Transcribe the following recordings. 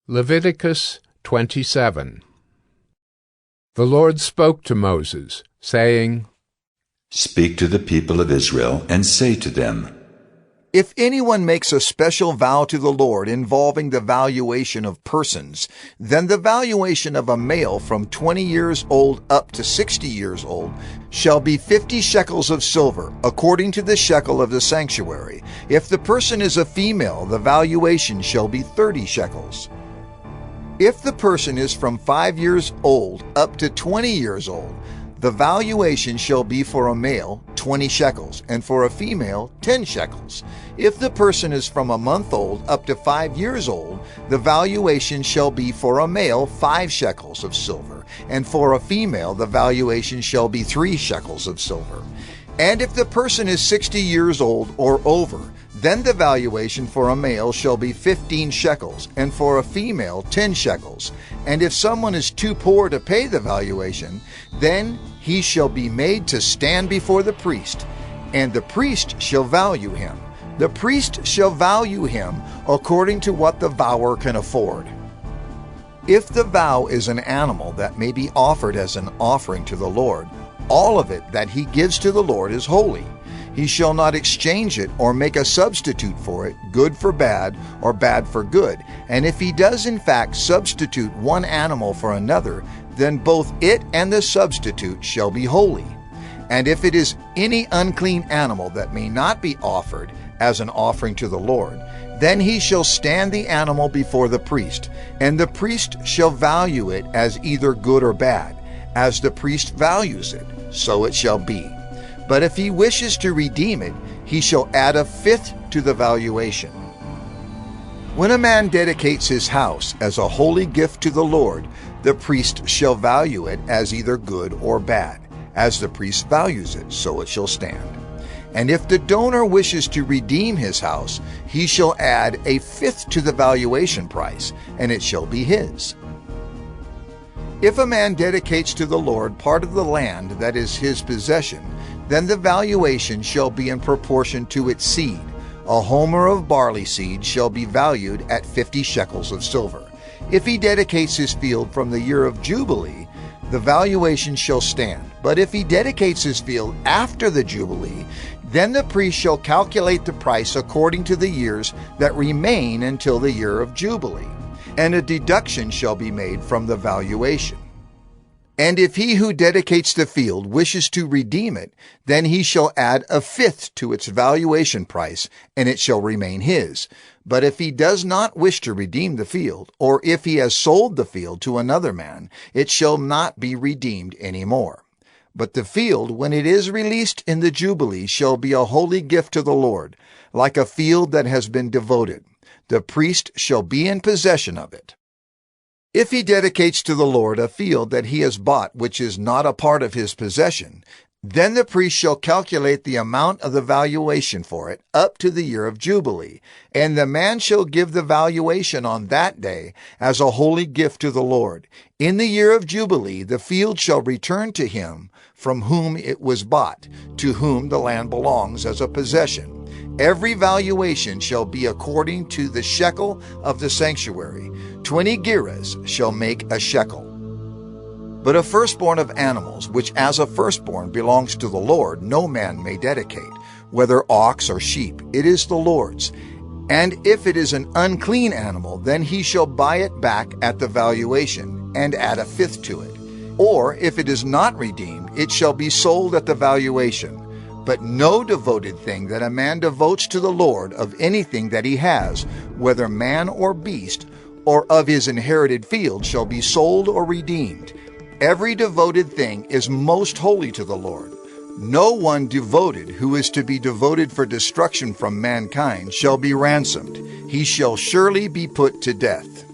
Leviticus 27. The Lord spoke to Moses, saying, Speak to the people of Israel and say to them, If anyone makes a special vow to the Lord involving the valuation of persons, then the valuation of a male from 20 years old up to 60 years old shall be 50 shekels of silver, according to the shekel of the sanctuary. If the person is a female, the valuation shall be 30 shekels. If the person is from 5 years old up to 20 years old, the valuation shall be for a male 20 shekels, and for a female 10 shekels. If the person is from a month old up to 5 years old, the valuation shall be for a male 5 shekels of silver, and for a female the valuation shall be 3 shekels of silver. And if the person is 60 years old or over, then the valuation for a male shall be 15 shekels, and for a female 10 shekels. And if someone is too poor to pay the valuation, then he shall be made to stand before the priest, and the priest shall value him. The priest shall value him according to what the vower can afford. If the vow is an animal that may be offered as an offering to the Lord, all of it that he gives to the Lord is holy. He shall not exchange it or make a substitute for it, good for bad or bad for good. And if he does in fact substitute one animal for another, then both it and the substitute shall be holy. And if it is any unclean animal that may not be offered as an offering to the Lord, then he shall stand the animal before the priest, and the priest shall value it as either good or bad. As the priest values it, so it shall be. But if he wishes to redeem it, he shall add a fifth to the valuation. When a man dedicates his house as a holy gift to the Lord, the priest shall value it as either good or bad. As the priest values it, so it shall stand. And if the donor wishes to redeem his house, he shall add a fifth to the valuation price, and it shall be his. If a man dedicates to the Lord part of the land that is his possession, then the valuation shall be in proportion to its seed. A homer of barley seed shall be valued at 50 shekels of silver. If he dedicates his field from the year of Jubilee, the valuation shall stand. But if he dedicates his field after the Jubilee, then the priest shall calculate the price according to the years that remain until the year of Jubilee, and a deduction shall be made from the valuation. And if he who dedicates the field wishes to redeem it, then he shall add a fifth to its valuation price, and it shall remain his. But if he does not wish to redeem the field, or if he has sold the field to another man, it shall not be redeemed any more. But the field, when it is released in the Jubilee, shall be a holy gift to the Lord, like a field that has been devoted. The priest shall be in possession of it. If he dedicates to the Lord a field that he has bought which is not a part of his possession, then the priest shall calculate the amount of the valuation for it up to the year of Jubilee, and the man shall give the valuation on that day as a holy gift to the Lord. In the year of Jubilee the field shall return to him from whom it was bought, to whom the land belongs as a possession. Every valuation shall be according to the shekel of the sanctuary. 20 gerahs shall make a shekel. But a firstborn of animals, which as a firstborn belongs to the Lord, no man may dedicate, whether ox or sheep, it is the Lord's. And if it is an unclean animal, then he shall buy it back at the valuation, and add a fifth to it. Or if it is not redeemed, it shall be sold at the valuation. But no devoted thing that a man devotes to the Lord of anything that he has, whether man or beast, or of his inherited field, shall be sold or redeemed. Every devoted thing is most holy to the Lord. No one devoted who is to be devoted for destruction from mankind shall be ransomed. He shall surely be put to death.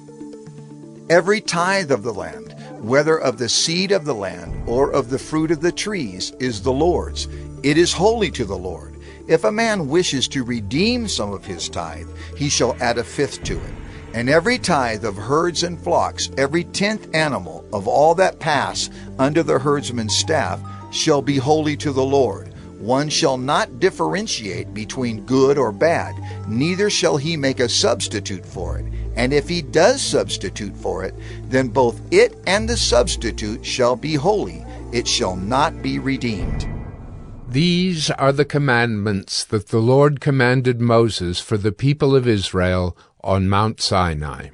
Every tithe of the land, whether of the seed of the land or of the fruit of the trees, is the Lord's. It is holy to the Lord. If a man wishes to redeem some of his tithe, he shall add a fifth to it. And every tithe of herds and flocks, every 10th animal of all that pass under the herdsman's staff, shall be holy to the Lord. One shall not differentiate between good or bad, neither shall he make a substitute for it. And if he does substitute for it, then both it and the substitute shall be holy. It shall not be redeemed. These are the commandments that the Lord commanded Moses for the people of Israel on Mount Sinai.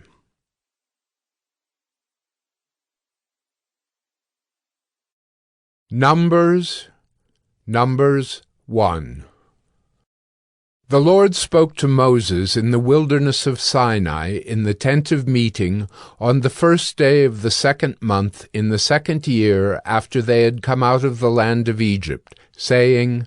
Numbers 1. The Lord spoke to Moses in the wilderness of Sinai in the tent of meeting on the first day of the second month in the second year after they had come out of the land of Egypt, saying,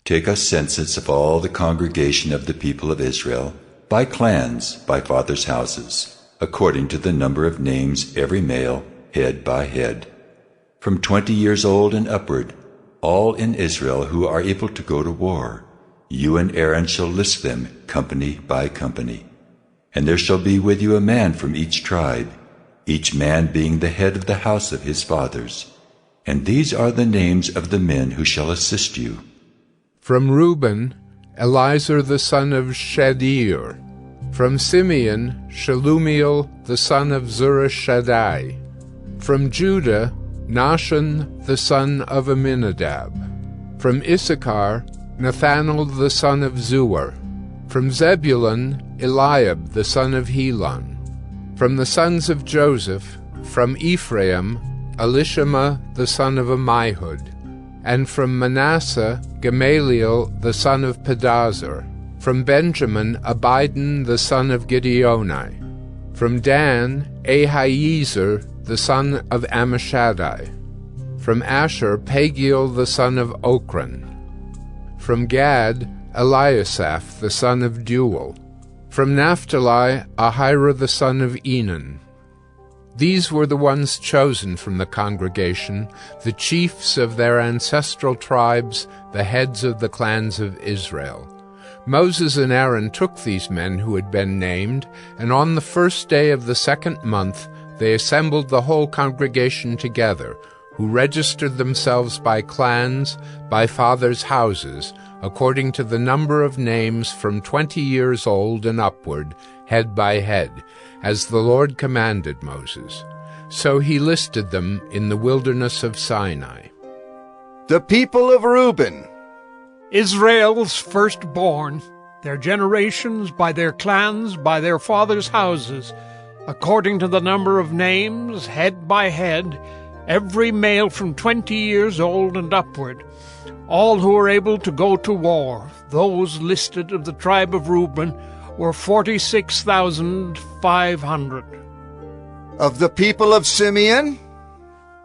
Take a census of all the congregation of the people of Israel, by clans, by fathers' houses, according to the number of names every male, head by head. From 20 years old and upward, all in Israel who are able to go to war. You and Aaron shall list them company by company. And there shall be with you a man from each tribe, each man being the head of the house of his fathers. And these are the names of the men who shall assist you. From Reuben, Elizur the son of Shedeur. From Simeon, Shelumiel the son of Zurishaddai. From Judah, Nahshon the son of Amminadab. From Issachar, Nathanael the son of Zuar. From Zebulun, Eliab the son of Helon. From the sons of Joseph, from Ephraim, Elishama the son of Ammihud. And from Manasseh, Gamaliel the son of Pedazur. From Benjamin, Abidan the son of Gideoni. From Dan, Ahiezer the son of Ammishaddai. From Asher, Pagiel the son of Ochran. From Gad, Eliasaph the son of Deuel. From Naphtali, Ahira the son of Enan. These were the ones chosen from the congregation, the chiefs of their ancestral tribes, the heads of the clans of Israel. Moses and Aaron took these men who had been named, and on the first day of the second month they assembled the whole congregation together, who registered themselves by clans, by fathers' houses, according to the number of names from 20 years old and upward, head by head, as the Lord commanded Moses. So he listed them in the wilderness of Sinai. The people of Reuben, Israel's firstborn, their generations by their clans, by their fathers' houses, according to the number of names, head by head, every male from 20 years old and upward, all who were able to go to war. Those listed of the tribe of Reuben were 46,500. of the people of Simeon,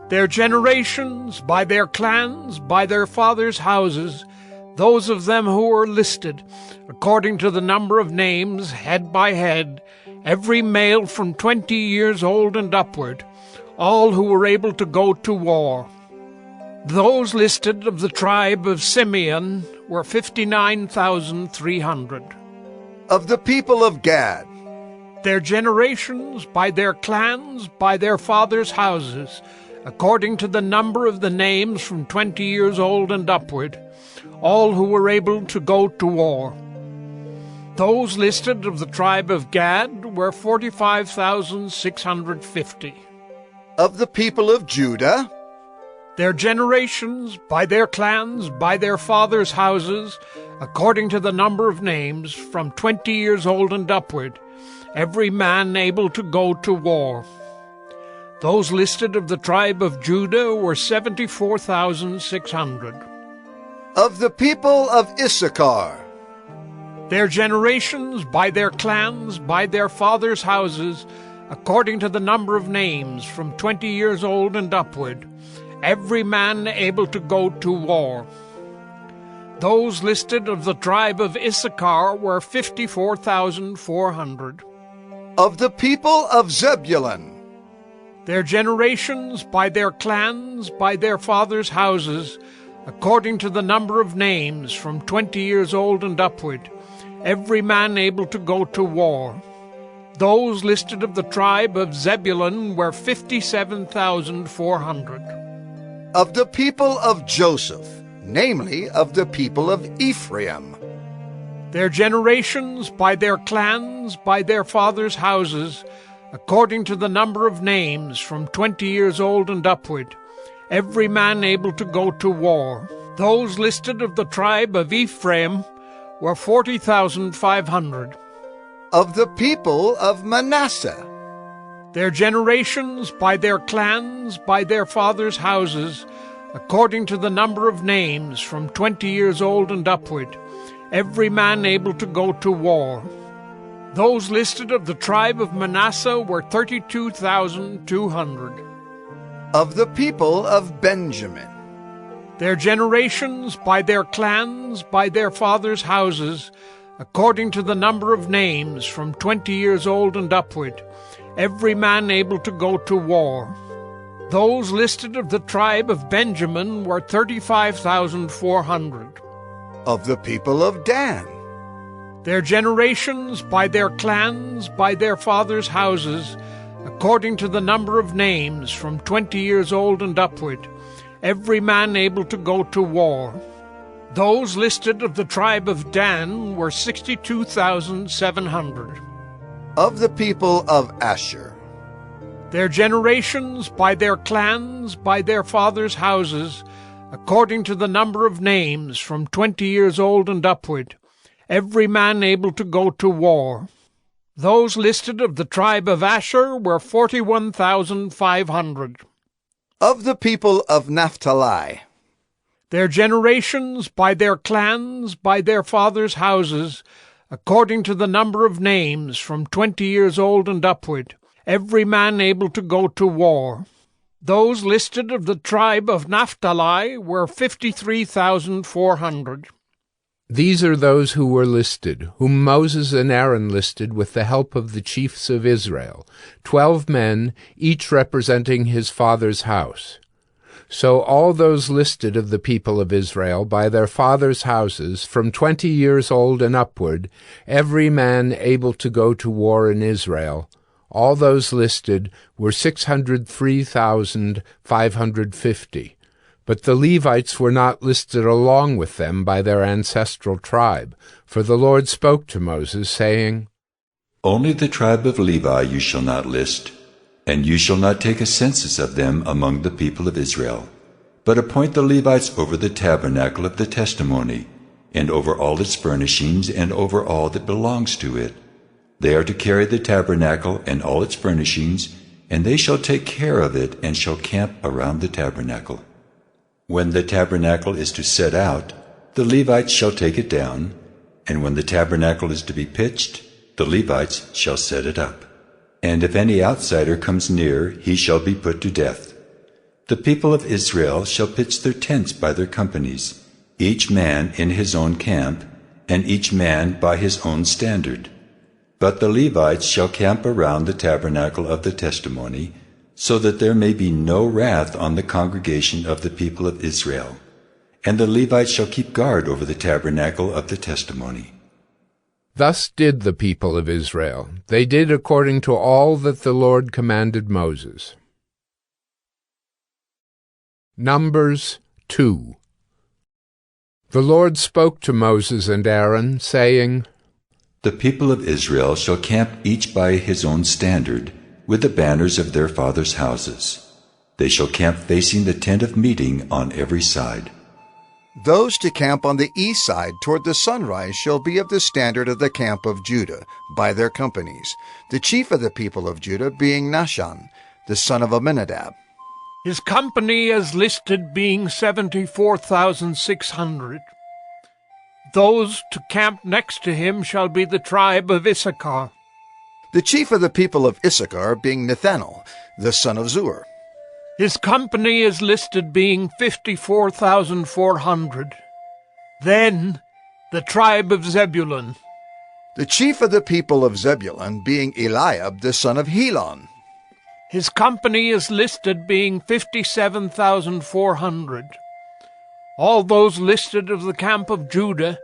Their generations, by their clans, by their fathers' houses, those of them who were listed, according to the number of names, head by head, every male from 20 years old and upward, all who were able to go to war. Those listed of the tribe of Simeon were 59,300. of the people of Gad, Their generations, by their clans, by their fathers' houses, according to the number of the names from 20 years old and upward, all who were able to go to war. Those listed of the tribe of Gad were 45,650. of the people of Judah, Their generations, by their clans, by their fathers' houses, according to the number of names, from 20 years old and upward, every man able to go to war. Those listed of the tribe of Judah were 74,600. of the people of Issachar, Their generations, by their clans, by their fathers' houses, according to the number of names, from 20 years old and upward, every man able to go to war. Those listed of the tribe of Issachar were 54,400. of the people of Zebulun, Their generations, by their clans, by their fathers' houses, according to the number of names, from 20 years old and upward, every man able to go to war. Those listed of the tribe of Zebulun were 57,400. of the people of Joseph, namely of the people of Ephraim, Their generations, by their clans, by their fathers' houses, according to the number of names, from 20 years old and upward, every man able to go to war. Those listed of the tribe of Ephraim were 40,500. Of the people of Manasseh, Their generations, by their clans, by their fathers' houses, according to the number of names, from 20 years old and upward, every man able to go to war. Those listed of the tribe of Manasseh were 32,200. of the people of Benjamin, Their generations, by their clans, by their fathers' houses, according to the number of names, from 20 years old and upward, every man able to go to war. Those listed of the tribe of Benjamin were 35,400. of the people of Dan, Their generations, by their clans, by their fathers' houses, according to the number of names, from 20 years old and upward, every man able to go to war. Those listed of the tribe of Dan were 62,700. of the people of Asher, Their generations, by their clans, by their fathers' houses, according to the number of names, from 20 years old and upward, every man able to go to war. Those listed of the tribe of Asher were 41,500. of the people of Naphtali, Their generations, by their clans, by their fathers' houses, according to the number of names, from 20 years old and upward, every man able to go to war. Those listed of the tribe of Naphtali were 53,400. These are those who were listed, whom Moses and Aaron listed with the help of the chiefs of Israel, 12 men, each representing his father's house. So all those listed of the people of Israel by their fathers' houses, from 20 years old and upward, every man able to go to war in Israel, all those listed were 603,550. But the Levites were not listed along with them by their ancestral tribe, for the Lord spoke to Moses, saying, Only the tribe of Levi you shall not list, and you shall not take a census of them among the people of Israel, but appoint the Levites over the tabernacle of the testimony, and over all its furnishings, and over all that belongs to it. They are to carry the tabernacle and all its furnishings, and they shall take care of it, and shall camp around the tabernacle. When the tabernacle is to set out, the Levites shall take it down, and when the tabernacle is to be pitched, the Levites shall set it up. And if any outsider comes near, he shall be put to death. The people of Israel shall pitch their tents by their companies, each man in his own camp, and each man by his own standard. But the Levites shall camp around the tabernacle of the testimony, so that there may be no wrath on the congregation of the people of Israel. And the Levites shall keep guard over the tabernacle of the testimony. Thus did the people of Israel. They did according to all that the Lord commanded Moses. Numbers 2. The Lord spoke to Moses and Aaron, saying, The people of Israel shall camp each by his own standard, with the banners of their fathers' houses. They shall camp facing the tent of meeting on every side. Those to camp on the east side toward the sunrise shall be of the standard of the camp of Judah, by their companies, the chief of the people of Judah being Nahshon, the son of Amminadab. His company as listed being 74,600. Those to camp next to him shall be the tribe of Issachar. The chief of the people of Issachar being Nethanel, the son of Zur. His company is listed being 54,400. Then the tribe of Zebulun. The chief of the people of Zebulun being Eliab, the son of Helon. His company is listed being 57,400. All those listed of the camp of Judah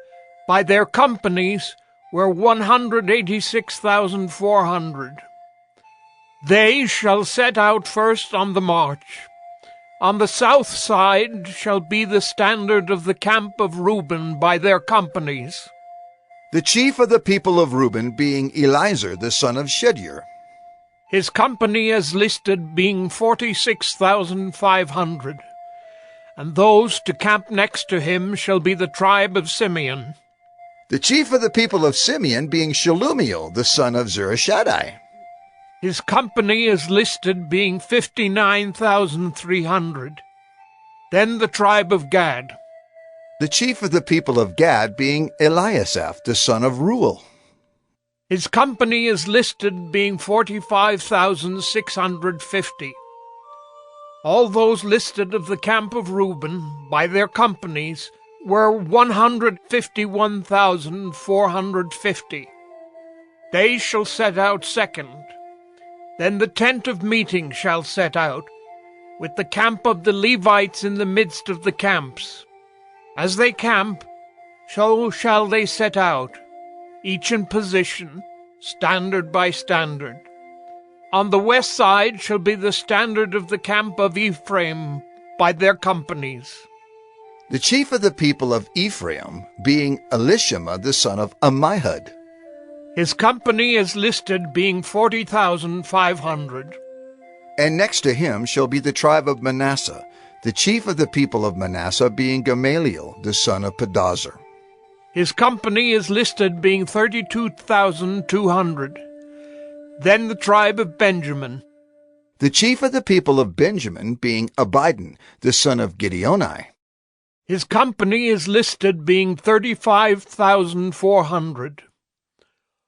by their companies were 186,400. They shall set out first on the march. On the south side shall be the standard of the camp of Reuben by their companies. The chief of the people of Reuben being Eliezer the son of Shedeur. His company as listed being 46,500. And those to camp next to him shall be the tribe of Simeon. The chief of the people of Simeon being Shelumiel the son of Zurishaddai. His company is listed being 59,300. Then the tribe of Gad. The chief of the people of Gad being Eliasaph the son of Reuel. His company is listed being 45,650. All those listed of the camp of Reuben by their companies were 151,450. They shall set out second. Then the tent of meeting shall set out, with the camp of the Levites in the midst of the camps. As they camp, so shall they set out, each in position, standard by standard. On the west side shall be the standard of the camp of Ephraim by their companies. The chief of the people of Ephraim being Elishama the son of Ammihud. His company is listed being 40,500. And next to him shall be the tribe of Manasseh, the chief of the people of Manasseh being Gamaliel the son of Pedazur. His company is listed being 32,200. Then the tribe of Benjamin. The chief of the people of Benjamin being Abidan the son of Gideoni. His company is listed being 35,400.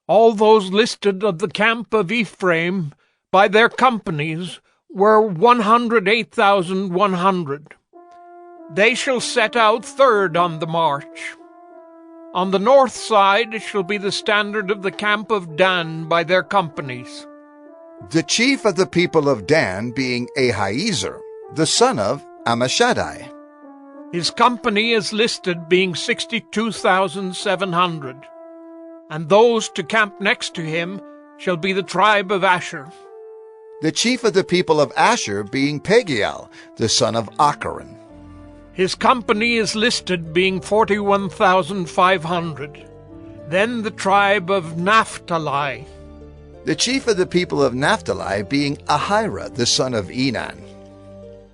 All those listed of the camp of Ephraim by their companies were 108,100. They shall set out third on the march. On the north side shall be the standard of the camp of Dan by their companies. The chief of the people of Dan being Ahiezer, the son of Ammishaddai. His company is listed being 62,700. And those to camp next to him shall be the tribe of Asher. The chief of the people of Asher being Pagiel, the son of Acharon. His company is listed being 41,500. Then the tribe of Naphtali. The chief of the people of Naphtali being Ahira, the son of Enan.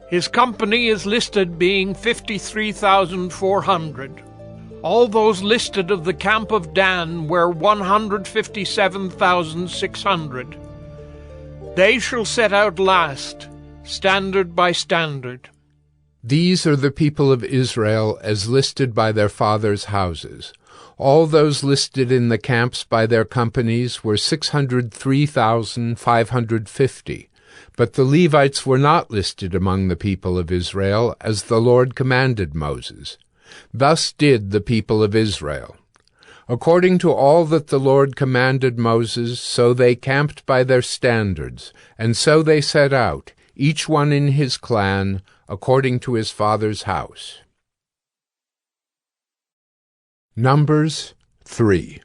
His company is listed being 53,400. All those listed of the camp of Dan were 157,600. They shall set out last, standard by standard. These are the people of Israel as listed by their fathers' houses. All those listed in the camps by their companies were 603,550. But the Levites were not listed among the people of Israel, as the Lord commanded Moses. Thus did the people of Israel. According to all that the Lord commanded Moses, so they camped by their standards, and so they set out, each one in his clan, according to his father's house. Numbers 3.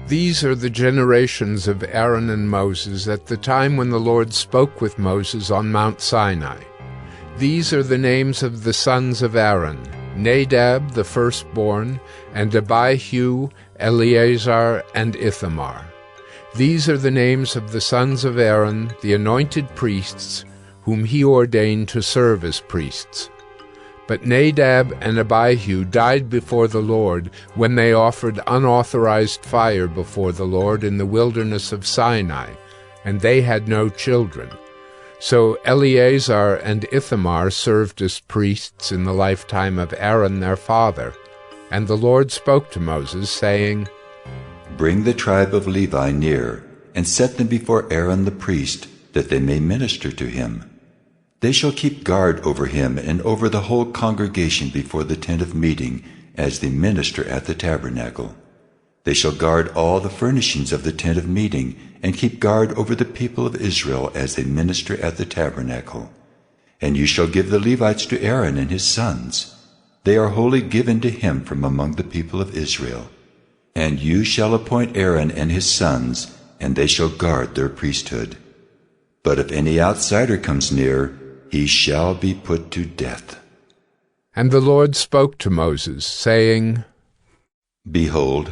These are the generations of Aaron and Moses at the time when the Lord spoke with Moses on Mount Sinai. These are the names of the sons of Aaron: Nadab the firstborn, and Abihu, Eleazar, and Ithamar. These are the names of the sons of Aaron, the anointed priests, whom he ordained to serve as priests. But Nadab and Abihu died before the Lord when they offered unauthorized fire before the Lord in the wilderness of Sinai, and they had no children. So Eleazar and Ithamar served as priests in the lifetime of Aaron their father. And the Lord spoke to Moses, saying, Bring the tribe of Levi near, and set them before Aaron the priest, that they may minister to him. They shall keep guard over him and over the whole congregation before the tent of meeting, as they minister at the tabernacle. They shall guard all the furnishings of the tent of meeting, and keep guard over the people of Israel as they minister at the tabernacle. And you shall give the Levites to Aaron and his sons. They are wholly given to him from among the people of Israel. And you shall appoint Aaron and his sons, and they shall guard their priesthood. But if any outsider comes near, he shall be put to death. And the Lord spoke to Moses, saying, Behold,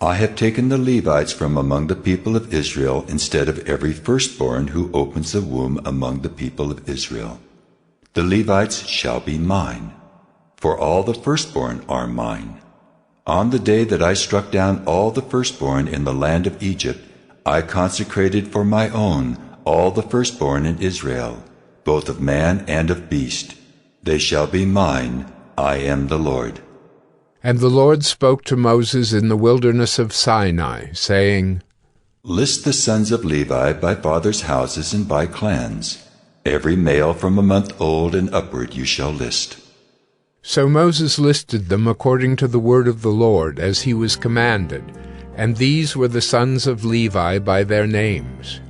I have taken the Levites from among the people of Israel instead of every firstborn who opens the womb among the people of Israel. The Levites shall be mine, for all the firstborn are mine. On the day that I struck down all the firstborn in the land of Egypt, I consecrated for my own all the firstborn in Israel, both of man and of beast. They shall be mine. I am the Lord. And the Lord spoke to Moses in the wilderness of Sinai, saying, List the sons of Levi by fathers' houses and by clans. Every male from a month old and upward you shall list. So Moses listed them according to the word of the Lord, as he was commanded, and these were the sons of Levi by their names: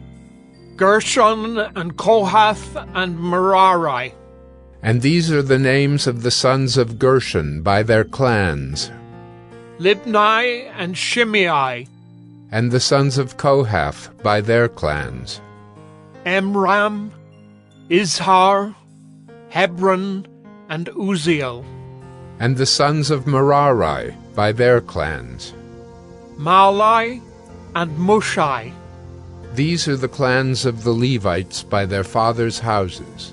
Gershon and Kohath and Merari. And these are the names of the sons of Gershon by their clans: Libni and Shimei. And the sons of Kohath by their clans: Amram, Izhar, Hebron, and Uzziel. And the sons of Merari by their clans: Malai and Mushai. These are the clans of the Levites by their fathers' houses.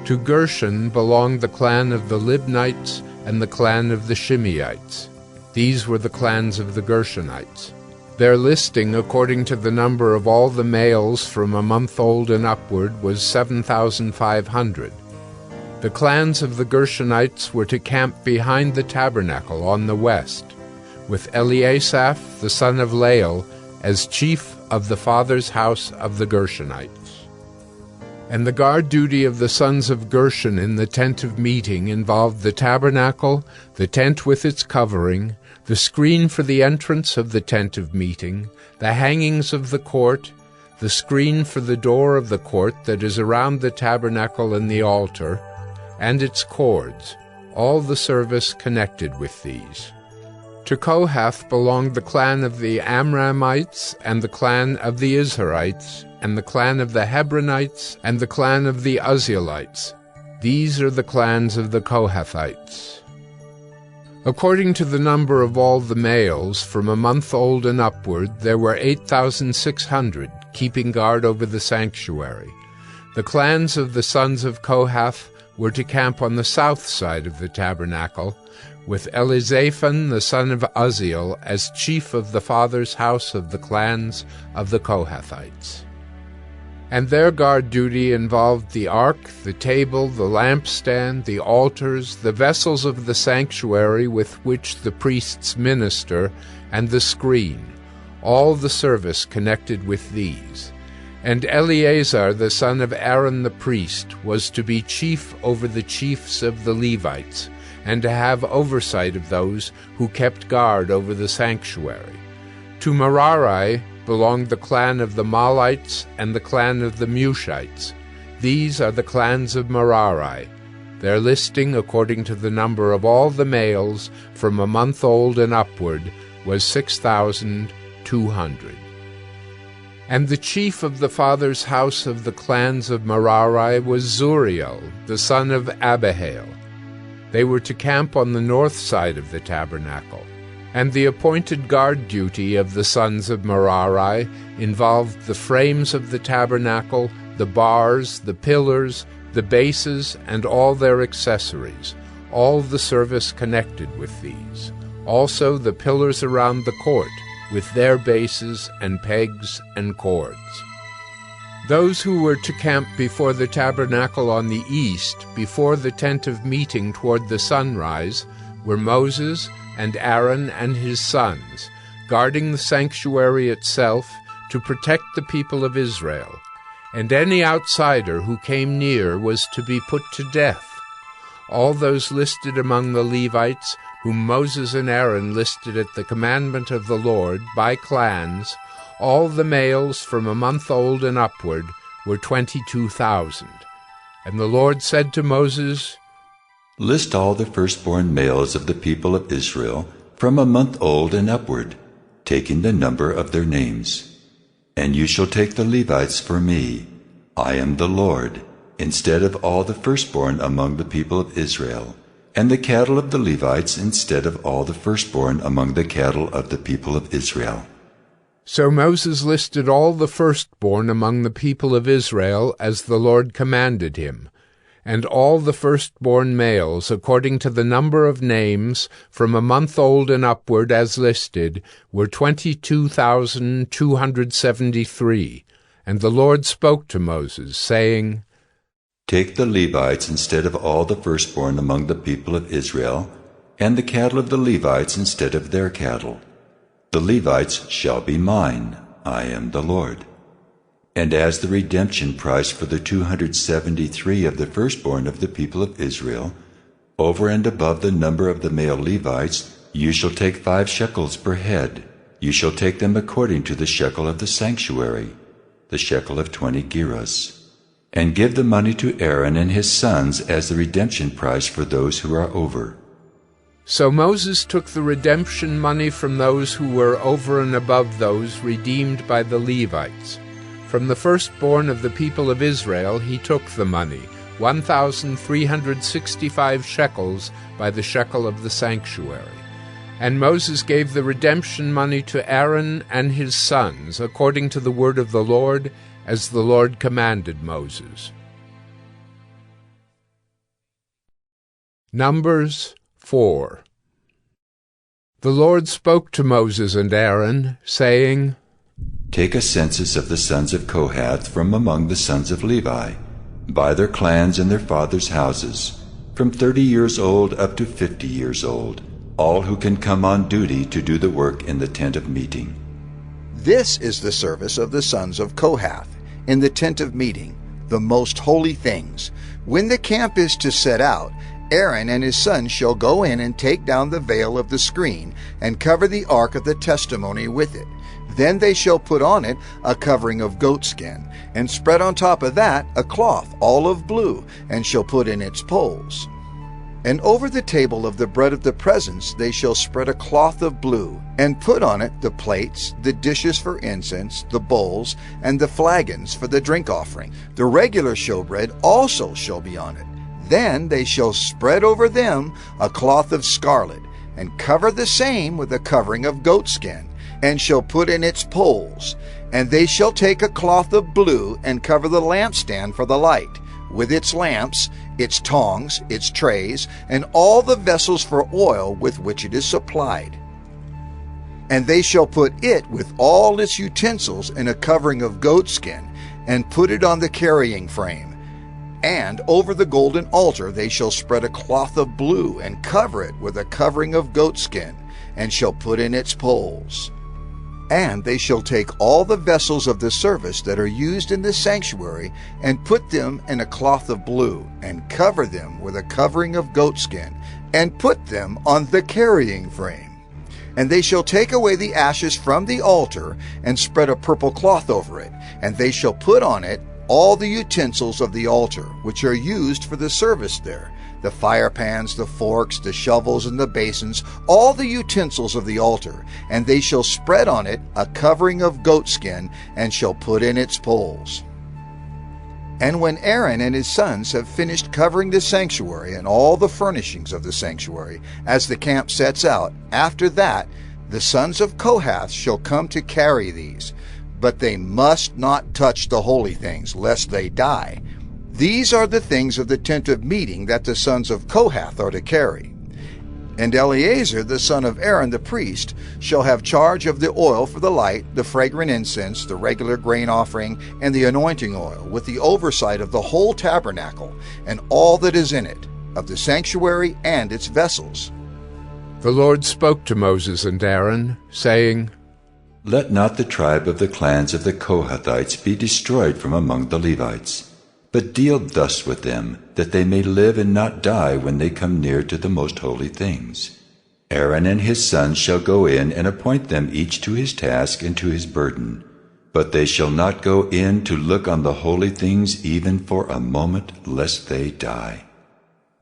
To Gershon belonged the clan of the Libnites and the clan of the Shimeites. These were the clans of the Gershonites. Their listing, according to the number of all the males from a month old and upward, was 7,500. The clans of the Gershonites were to camp behind the tabernacle on the west, with Eliasaph the son of Lael as chief of the father's house of the Gershonites. And the guard duty of the sons of Gershon in the tent of meeting involved the tabernacle, the tent with its covering, the screen for the entrance of the tent of meeting, the hangings of the court, the screen for the door of the court that is around the tabernacle and the altar, and its cords, all the service connected with these. To Kohath belonged the clan of the Amramites, and the clan of the Izharites, and the clan of the Hebronites, and the clan of the Uzzielites. These are the clans of the Kohathites. According to the number of all the males, from a month old and upward, there were 8,600, keeping guard over the sanctuary. The clans of the sons of Kohath were to camp on the south side of the tabernacle, with Elizaphan the son of Uzziel as chief of the father's house of the clans of the Kohathites. And their guard duty involved the ark, the table, the lampstand, the altars, the vessels of the sanctuary with which the priests minister, and the screen, all the service connected with these. And Eleazar the son of Aaron the priest was to be chief over the chiefs of the Levites, and to have oversight of those who kept guard over the sanctuary. To Merari belonged the clan of the Mahlites and the clan of the Mushites. These are the clans of Merari. Their listing, according to the number of all the males from a month old and upward, was 6,200. And the chief of the father's house of the clans of Merari was Zuriel, the son of Abihail. They were to camp on the north side of the tabernacle. And the appointed guard duty of the sons of Merari involved the frames of the tabernacle, the bars, the pillars, the bases, and all their accessories, all the service connected with these. Also the pillars around the court, with their bases and pegs and cords. Those who were to camp before the tabernacle on the east, before the tent of meeting toward the sunrise, were Moses and Aaron and his sons, guarding the sanctuary itself to protect the people of Israel. And any outsider who came near was to be put to death. All those listed among the Levites, whom Moses and Aaron listed at the commandment of the Lord, by clans, all the males from a month old and upward, were 22,000. And the Lord said to Moses, List all the firstborn males of the people of Israel from a month old and upward, taking the number of their names. And you shall take the Levites for me. I am the Lord, instead of all the firstborn among the people of Israel. and the cattle of the Levites instead of all the firstborn among the cattle of the people of Israel. So Moses listed all the firstborn among the people of Israel as the Lord commanded him, and all the firstborn males, according to the number of names, from a month old and upward as listed, were 22,273. And the Lord spoke to Moses, saying, Take the Levites instead of all the firstborn among the people of Israel, and the cattle of the Levites instead of their cattle. The Levites shall be mine. I am the Lord. And as the redemption price for the 273 of the firstborn of the people of Israel, over and above the number of the male Levites, you shall take 5 shekels per head. You shall take them according to the shekel of the sanctuary, the shekel of 20 gerahs. And give the money to Aaron and his sons as the redemption price for those who are over. So Moses took the redemption money from those who were over and above those redeemed by the Levites. From the firstborn of the people of Israel he took the money, 1,365 shekels by the shekel of the sanctuary. And Moses gave the redemption money to Aaron and his sons, according to the word of the Lord, as the Lord commanded Moses. Numbers 4. The Lord spoke to Moses and Aaron, saying, Take a census of the sons of Kohath from among the sons of Levi, by their clans and their fathers' houses, from 30 years old up to 50 years old, all who can come on duty to do the work in the tent of meeting. This is the service of the sons of Kohath in the tent of meeting, the most holy things. When the camp is to set out, Aaron and his sons shall go in and take down the veil of the screen and cover the ark of the testimony with it. Then they shall put on it a covering of goatskin, and spread on top of that a cloth all of blue, and shall put in its poles. And over the table of the bread of the presence they shall spread a cloth of blue, and put on it the plates, the dishes for incense, the bowls, and the flagons for the drink offering. The regular showbread also shall be on it. Then they shall spread over them a cloth of scarlet, and cover the same with a covering of goatskin, and shall put in its poles. And they shall take a cloth of blue, and cover the lampstand for the light, with its lamps, its tongs, its trays, and all the vessels for oil with which it is supplied. And they shall put it with all its utensils in a covering of goatskin, and put it on the carrying frame. And over the golden altar they shall spread a cloth of blue, and cover it with a covering of goatskin, and shall put in its poles. And they shall take all the vessels of the service that are used in the sanctuary, and put them in a cloth of blue, and cover them with a covering of goatskin, and put them on the carrying frame. And they shall take away the ashes from the altar, and spread a purple cloth over it, and they shall put on it all the utensils of the altar, which are used for the service there, the fire pans, the forks, the shovels, and the basins, all the utensils of the altar, and they shall spread on it a covering of goatskin, and shall put in its poles. And when Aaron and his sons have finished covering the sanctuary and all the furnishings of the sanctuary, as the camp sets out, after that the sons of Kohath shall come to carry these. But they must not touch the holy things, lest they die. These are the things of the tent of meeting that the sons of Kohath are to carry. And Eleazar the son of Aaron the priest shall have charge of the oil for the light, the fragrant incense, the regular grain offering, and the anointing oil, with the oversight of the whole tabernacle, and all that is in it, of the sanctuary and its vessels. The Lord spoke to Moses and Aaron, saying, Let not the tribe of the clans of the Kohathites be destroyed from among the Levites, but deal thus with them, that they may live and not die when they come near to the most holy things. Aaron and his sons shall go in and appoint them each to his task and to his burden, but they shall not go in to look on the holy things even for a moment, lest they die.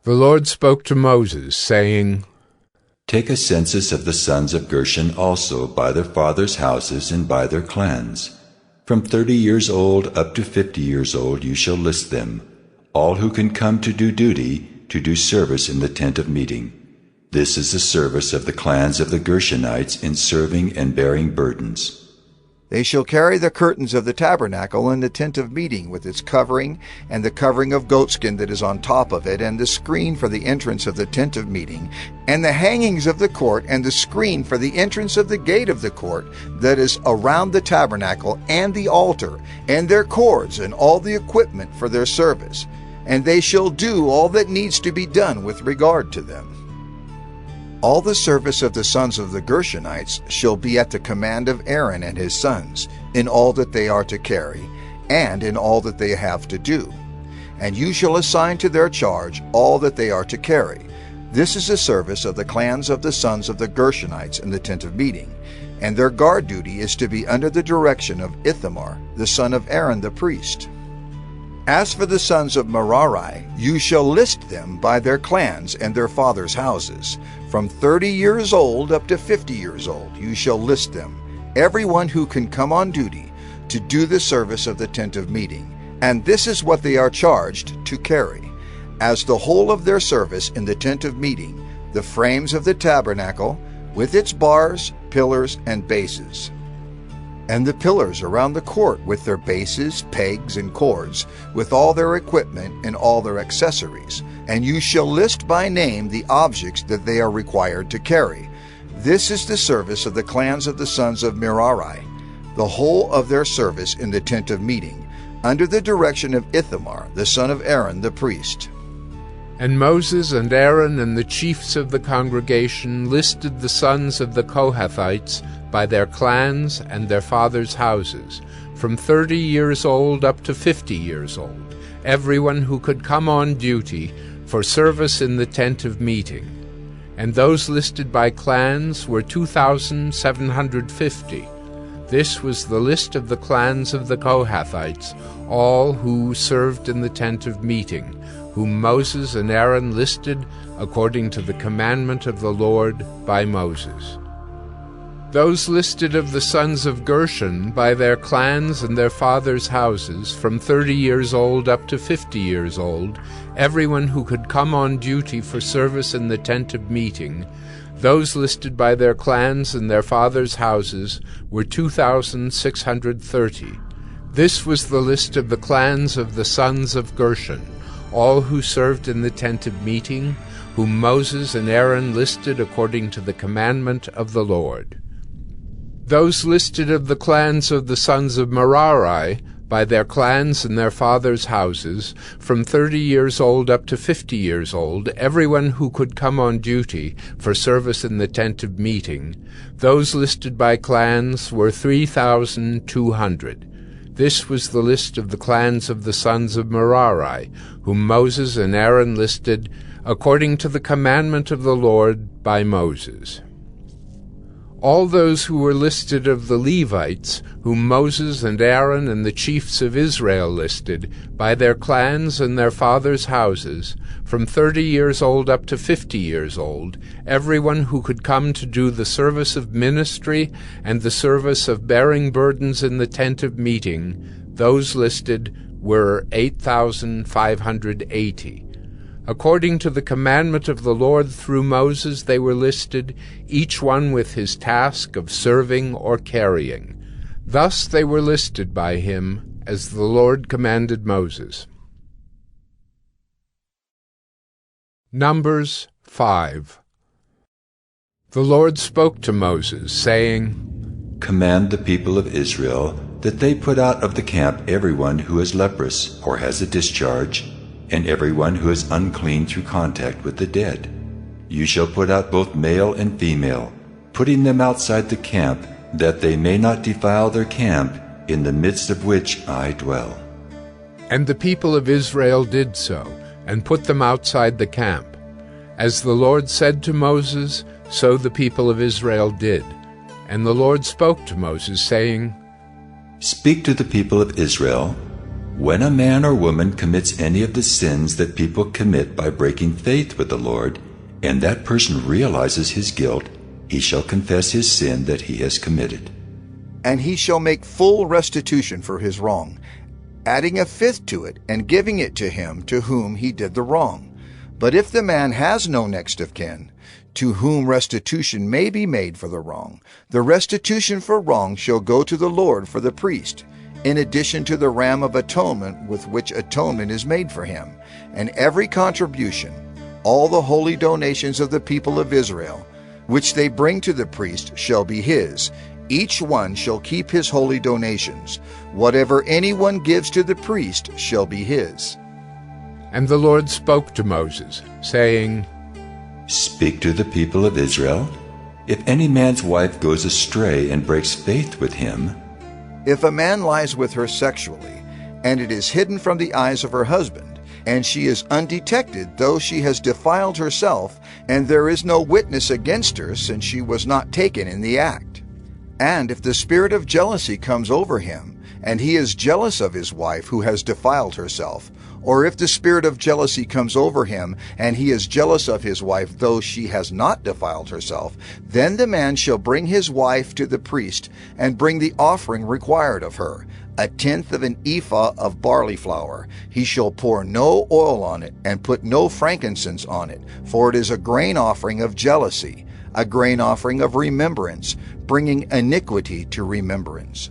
The Lord spoke to Moses, saying, Take a census of the sons of Gershon also by their fathers' houses and by their clans. From 30 years old up to 50 years old you shall list them, all who can come to do duty, to do service in the tent of meeting. This is the service of the clans of the Gershonites in serving and bearing burdens. They shall carry the curtains of the tabernacle and the tent of meeting with its covering, and the covering of goatskin that is on top of it, and the screen for the entrance of the tent of meeting, and the hangings of the court, and the screen for the entrance of the gate of the court that is around the tabernacle, and the altar, and their cords, and all the equipment for their service. And they shall do all that needs to be done with regard to them. All the service of the sons of the Gershonites shall be at the command of Aaron and his sons, in all that they are to carry, and in all that they have to do. And you shall assign to their charge all that they are to carry. This is the service of the clans of the sons of the Gershonites in the tent of meeting, and their guard duty is to be under the direction of Ithamar, the son of Aaron the priest. As for the sons of Merari, you shall list them by their clans and their fathers' houses. From 30 years old up to 50 years old, you shall list them, everyone who can come on duty to do the service of the tent of meeting. And this is what they are charged to carry. As the whole of their service in the tent of meeting, the frames of the tabernacle, with its bars, pillars, and bases, and the pillars around the court with their bases, pegs, and cords, with all their equipment and all their accessories. And you shall list by name the objects that they are required to carry. This is the service of the clans of the sons of Merari, the whole of their service in the tent of meeting, under the direction of Ithamar, the son of Aaron the priest. And Moses and Aaron and the chiefs of the congregation listed the sons of the Kohathites by their clans and their fathers' houses, from 30 years old up to 50 years old, everyone who could come on duty for service in the tent of meeting. And those listed by clans were 2,750. This was the list of the clans of the Kohathites, all who served in the tent of meeting, whom Moses and Aaron listed according to the commandment of the Lord by Moses. Those listed of the sons of Gershon by their clans and their fathers' houses, from 30 years old up to 50 years old, everyone who could come on duty for service in the tent of meeting, those listed by their clans and their fathers' houses were 2,630. This was the list of the clans of the sons of Gershon, all who served in the tent of meeting, whom Moses and Aaron listed according to the commandment of the Lord. Those listed of the clans of the sons of Merari by their clans and their fathers' houses, from 30 years old up to 50 years old, everyone who could come on duty for service in the tent of meeting, those listed by clans were 3,200. This was the list of the clans of the sons of Merari, whom Moses and Aaron listed according to the commandment of the Lord by Moses. All those who were listed of the Levites, whom Moses and Aaron and the chiefs of Israel listed, by their clans and their fathers' houses, from 30 years old up to 50 years old, everyone who could come to do the service of ministry and the service of bearing burdens in the tent of meeting, those listed were 8,580. According to the commandment of the Lord through Moses they were listed, each one with his task of serving or carrying. Thus they were listed by him, as the Lord commanded Moses. Numbers 5. The Lord spoke to Moses, saying, Command the people of Israel that they put out of the camp everyone who is leprous or has a discharge, and everyone who is unclean through contact with the dead. You shall put out both male and female, putting them outside the camp, that they may not defile their camp, in the midst of which I dwell. And the people of Israel did so, and put them outside the camp. As the Lord said to Moses, so the people of Israel did. And the Lord spoke to Moses, saying, Speak to the people of Israel, when a man or woman commits any of the sins that people commit by breaking faith with the Lord, and that person realizes his guilt, he shall confess his sin that he has committed. And he shall make full restitution for his wrong, adding a fifth to it and giving it to him to whom he did the wrong. But if the man has no next of kin, to whom restitution may be made for the wrong, the restitution for wrong shall go to the Lord for the priest, in addition to the ram of atonement with which atonement is made for him, and every contribution, all the holy donations of the people of Israel, which they bring to the priest, shall be his. Each one shall keep his holy donations. Whatever anyone gives to the priest shall be his. And the Lord spoke to Moses, saying, Speak to the people of Israel. If any man's wife goes astray and breaks faith with him, if a man lies with her sexually, and it is hidden from the eyes of her husband, and she is undetected, though she has defiled herself, and there is no witness against her, since she was not taken in the act. And if the spirit of jealousy comes over him, and he is jealous of his wife who has defiled herself, or if the spirit of jealousy comes over him, and he is jealous of his wife, though she has not defiled herself, then the man shall bring his wife to the priest, and bring the offering required of her, 1/10 of an ephah of barley flour. He shall pour no oil on it, and put no frankincense on it, for it is a grain offering of jealousy, a grain offering of remembrance, bringing iniquity to remembrance.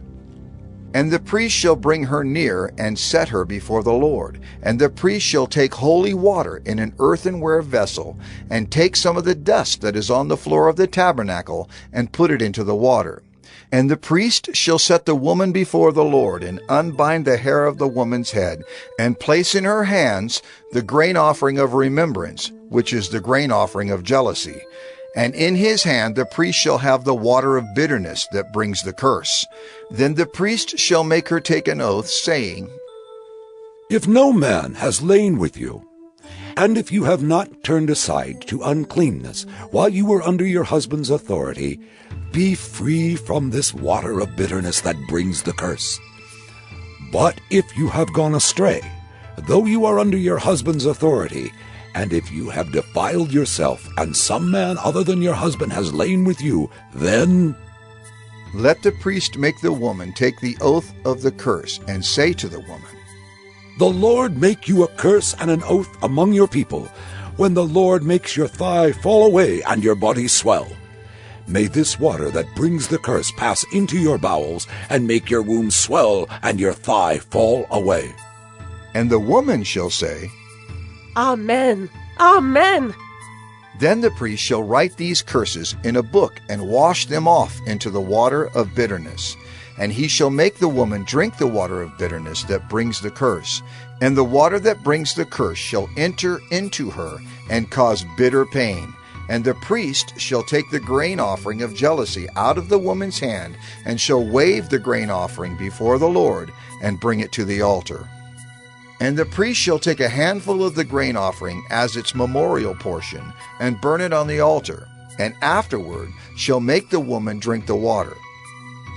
And the priest shall bring her near, and set her before the Lord. And the priest shall take holy water in an earthenware vessel, and take some of the dust that is on the floor of the tabernacle, and put it into the water. And the priest shall set the woman before the Lord, and unbind the hair of the woman's head, and place in her hands the grain offering of remembrance, which is the grain offering of jealousy. And in his hand the priest shall have the water of bitterness that brings the curse. Then the priest shall make her take an oath, saying, If no man has lain with you, and if you have not turned aside to uncleanness while you were under your husband's authority, be free from this water of bitterness that brings the curse. But if you have gone astray, though you are under your husband's authority, and if you have defiled yourself, and some man other than your husband has lain with you, then let the priest make the woman take the oath of the curse, and say to the woman, The Lord make you a curse and an oath among your people, when the Lord makes your thigh fall away and your body swell. May this water that brings the curse pass into your bowels, and make your womb swell and your thigh fall away. And the woman shall say, Amen. Amen. Then the priest shall write these curses in a book, and wash them off into the water of bitterness. And he shall make the woman drink the water of bitterness that brings the curse. And the water that brings the curse shall enter into her, and cause bitter pain. And the priest shall take the grain offering of jealousy out of the woman's hand, and shall wave the grain offering before the Lord, and bring it to the altar. And the priest shall take a handful of the grain offering as its memorial portion, and burn it on the altar, and afterward shall make the woman drink the water.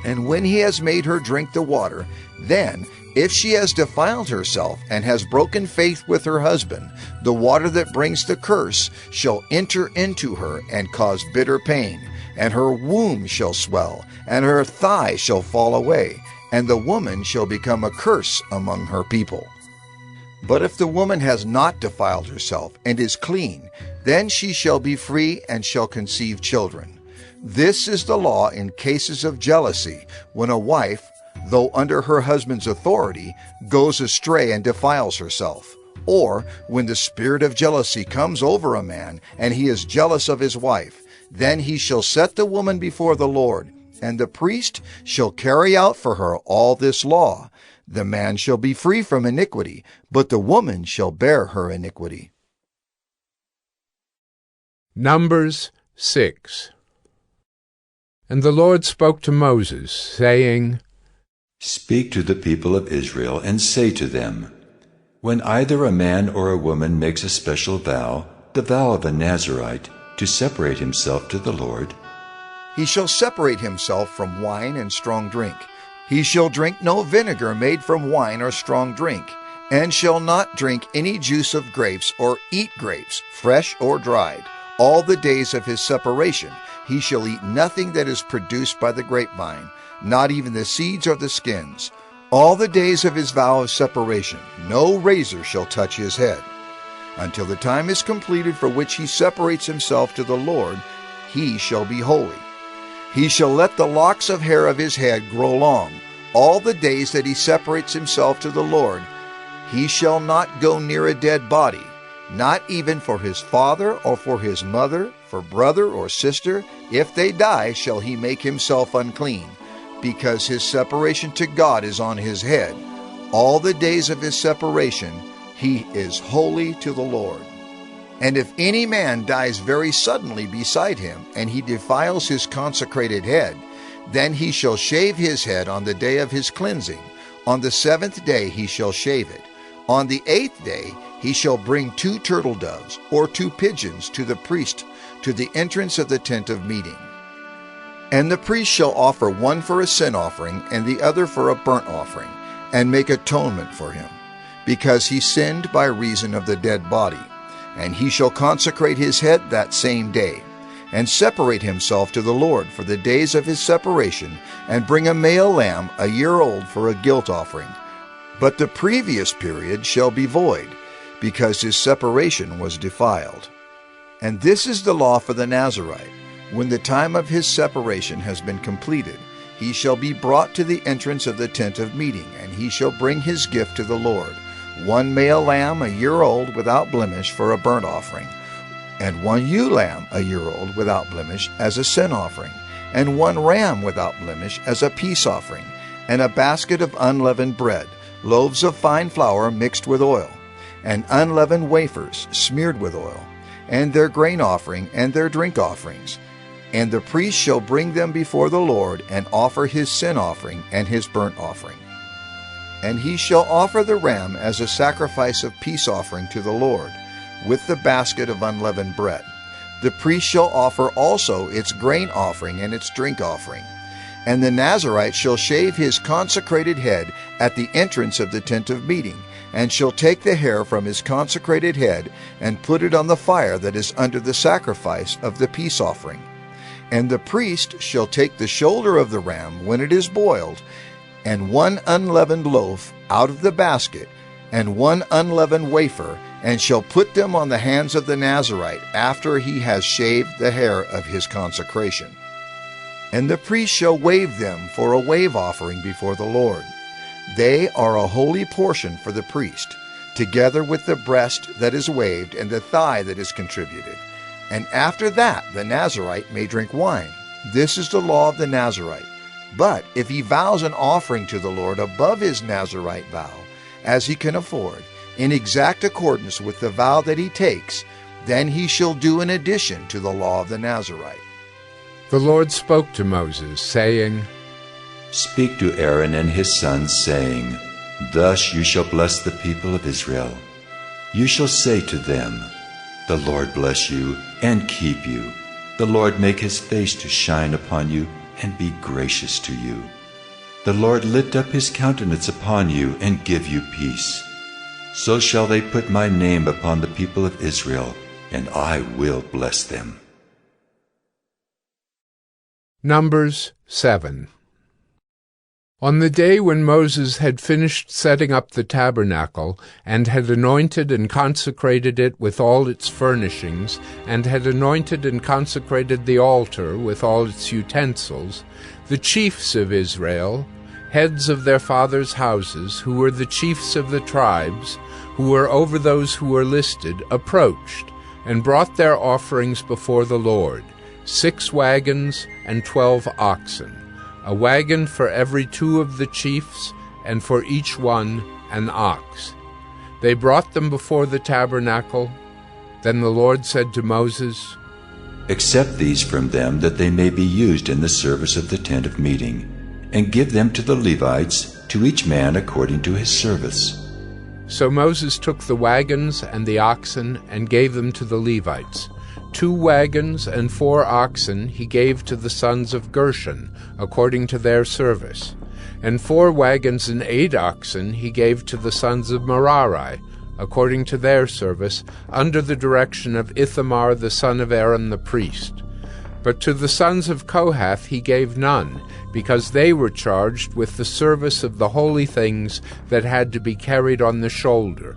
And when he has made her drink the water, then, if she has defiled herself and has broken faith with her husband, the water that brings the curse shall enter into her and cause bitter pain, and her womb shall swell, and her thigh shall fall away, and the woman shall become a curse among her people. But if the woman has not defiled herself and is clean, then she shall be free and shall conceive children. This is the law in cases of jealousy, when a wife, though under her husband's authority, goes astray and defiles herself, or when the spirit of jealousy comes over a man, and he is jealous of his wife, then he shall set the woman before the Lord, and the priest shall carry out for her all this law. The man shall be free from iniquity, but the woman shall bear her iniquity. Numbers 6. And the Lord spoke to Moses, saying, Speak to the people of Israel, and say to them, When either a man or a woman makes a special vow, the vow of a Nazirite, to separate himself to the Lord, he shall separate himself from wine and strong drink. He shall drink no vinegar made from wine or strong drink, and shall not drink any juice of grapes or eat grapes, fresh or dried. All the days of his separation he shall eat nothing that is produced by the grapevine, not even the seeds or the skins. All the days of his vow of separation no razor shall touch his head. Until the time is completed for which he separates himself to the Lord, he shall be holy. He shall let the locks of hair of his head grow long, all the days that he separates himself to the Lord. He shall not go near a dead body, not even for his father or for his mother, for brother or sister. If they die, shall he make himself unclean, because his separation to God is on his head. All the days of his separation he is holy to the Lord. And if any man dies very suddenly beside him, and he defiles his consecrated head, then he shall shave his head on the day of his cleansing. On the 7th day he shall shave it. On the 8th day he shall bring 2 turtle doves, or 2 pigeons, to the priest, to the entrance of the tent of meeting. And the priest shall offer one for a sin offering, and the other for a burnt offering, and make atonement for him, because he sinned by reason of the dead body. And he shall consecrate his head that same day, and separate himself to the Lord for the days of his separation, and bring a male lamb a year old for a guilt offering. But the previous period shall be void, because his separation was defiled. And this is the law for the Nazirite. When the time of his separation has been completed, he shall be brought to the entrance of the tent of meeting, and he shall bring his gift to the Lord, 1 male lamb a year old without blemish for a burnt offering, and 1 ewe lamb a year old without blemish as a sin offering, and 1 ram without blemish as a peace offering, and a basket of unleavened bread, loaves of fine flour mixed with oil, and unleavened wafers smeared with oil, and their grain offering and their drink offerings. And the priest shall bring them before the Lord, and offer his sin offering and his burnt offering. And he shall offer the ram as a sacrifice of peace offering to the Lord, with the basket of unleavened bread. The priest shall offer also its grain offering and its drink offering. And the Nazirite shall shave his consecrated head at the entrance of the tent of meeting, and shall take the hair from his consecrated head, and put it on the fire that is under the sacrifice of the peace offering. And the priest shall take the shoulder of the ram when it is boiled, and 1 unleavened loaf out of the basket, and 1 unleavened wafer, and shall put them on the hands of the Nazirite after he has shaved the hair of his consecration. And the priest shall wave them for a wave offering before the Lord. They are a holy portion for the priest, together with the breast that is waved and the thigh that is contributed. And after that the Nazirite may drink wine. This is the law of the Nazirite. But if he vows an offering to the Lord above his Nazirite vow, as he can afford, in exact accordance with the vow that he takes, then he shall do an addition to the law of the Nazirite. The Lord spoke to Moses, saying, Speak to Aaron and his sons, saying, Thus you shall bless the people of Israel. You shall say to them, The Lord bless you and keep you. The Lord make his face to shine upon you and be gracious to you. The Lord lift up his countenance upon you and give you peace. So shall they put my name upon the people of Israel, and I will bless them. Numbers 7. On the day when Moses had finished setting up the tabernacle, and had anointed and consecrated it with all its furnishings, and had anointed and consecrated the altar with all its utensils, the chiefs of Israel, heads of their fathers' houses, who were the chiefs of the tribes, who were over those who were listed, approached, and brought their offerings before the Lord, 6 wagons and 12 oxen, a wagon for every 2 of the chiefs, and for each one an ox. They brought them before the tabernacle. Then the Lord said to Moses, Accept these from them, that they may be used in the service of the tent of meeting, and give them to the Levites, to each man according to his service. So Moses took the wagons and the oxen and gave them to the Levites. 2 wagons and 4 oxen he gave to the sons of Gershon, according to their service. And 4 wagons and 8 oxen he gave to the sons of Merari, according to their service, under the direction of Ithamar the son of Aaron the priest. But to the sons of Kohath he gave none, because they were charged with the service of the holy things that had to be carried on the shoulder,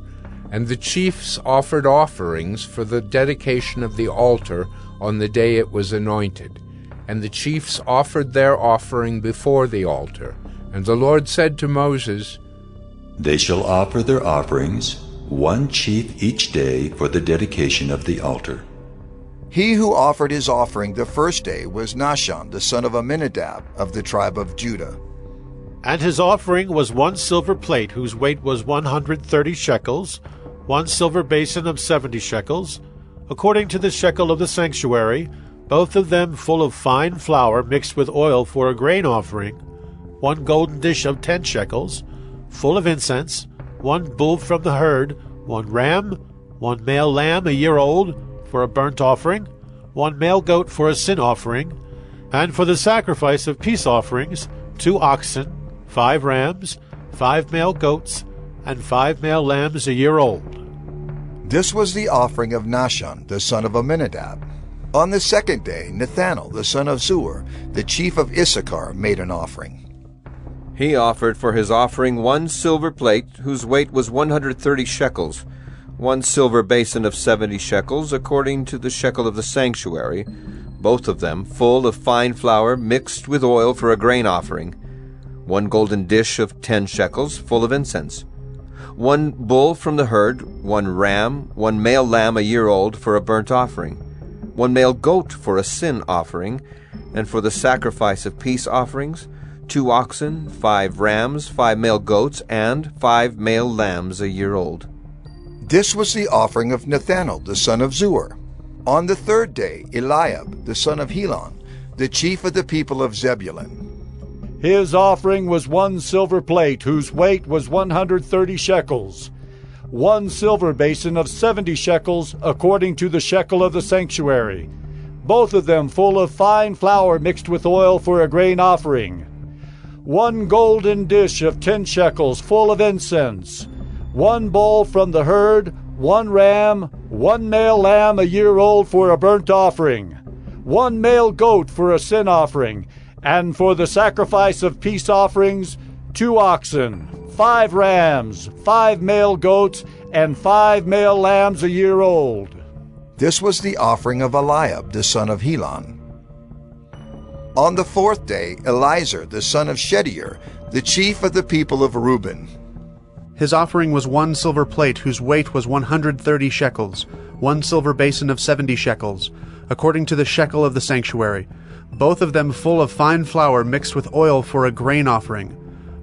And the chiefs offered offerings for the dedication of the altar on the day it was anointed. And the chiefs offered their offering before the altar. And the Lord said to Moses, They shall offer their offerings, one chief each day for the dedication of the altar. He who offered his offering the first day was Nahshon, the son of Amminadab, of the tribe of Judah. And his offering was 1 silver plate whose weight was 130 shekels, 1 silver basin of 70 shekels, according to the shekel of the sanctuary, both of them full of fine flour mixed with oil for a grain offering, 1 golden dish of 10 shekels, full of incense, 1 bull from the herd, 1 ram, 1 male lamb a year old, for a burnt offering, 1 male goat for a sin offering, and for the sacrifice of peace offerings, 2 oxen, 5 rams, 5 male goats, and 5 male lambs a year old. This was the offering of Nahshon, the son of Amminadab. On the second day, Nethanel, the son of Zuar, the chief of Issachar, made an offering. He offered for his offering 1 silver plate, whose weight was 130 shekels, 1 silver basin of 70 shekels, according to the shekel of the sanctuary, both of them full of fine flour mixed with oil for a grain offering, 1 golden dish of 10 shekels, full of incense, 1 bull from the herd, 1 ram, 1 male lamb a year old for a burnt offering, 1 male goat for a sin offering, and for the sacrifice of peace offerings, 2 oxen, 5 rams, 5 male goats, and 5 male lambs a year old. This was the offering of Nethanel, the son of Zuar. On the third day, Eliab, the son of Helon, the chief of the people of Zebulun. His offering was 1 silver plate, whose weight was 130 shekels, 1 silver basin of 70 shekels, according to the shekel of the sanctuary, both of them full of fine flour mixed with oil for a grain offering, 1 golden dish of 10 shekels, full of incense, 1 bull from the herd, 1 ram, 1 male lamb a year old for a burnt offering, 1 male goat for a sin offering, and for the sacrifice of peace offerings, 2 oxen, 5 rams, 5 male goats, and 5 male lambs a year old. This was the offering of Eliab, the son of Helon. On the fourth day, Elizur, the son of Shedeur, the chief of the people of Reuben. His offering was 1 silver plate, whose weight was 130 shekels, 1 silver basin of 70 shekels, according to the shekel of the sanctuary, both of them full of fine flour mixed with oil for a grain offering,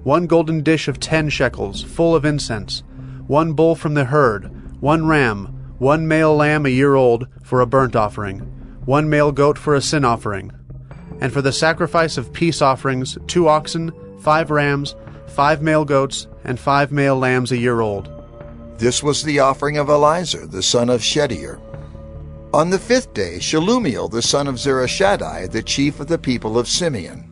1 golden dish of 10 shekels, full of incense, 1 bull from the herd, 1 ram, 1 male lamb a year old for a burnt offering, 1 male goat for a sin offering, and for the sacrifice of peace offerings, 2 oxen, 5 rams, 5 male goats, and 5 male lambs a year old. This was the offering of Elizur, the son of Shedeur. On the fifth day, Shelumiel, the son of Zurishaddai, the chief of the people of Simeon.